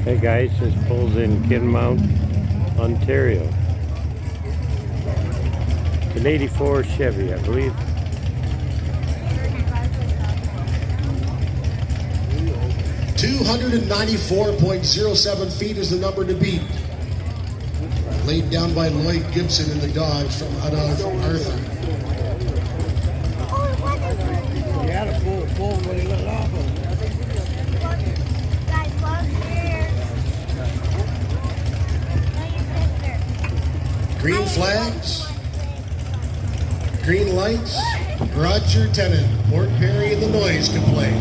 Hey guys, this pulls in Kinmount, Ontario. It's an 84 Chevy, I believe. $294.07 feet is the number to beat. Laid down by Lloyd Gibson in the Dodge from Arthur. He had a full when he let off of it. Green flags, green lights, Roger Tennant, Port Perry and the Noise can play.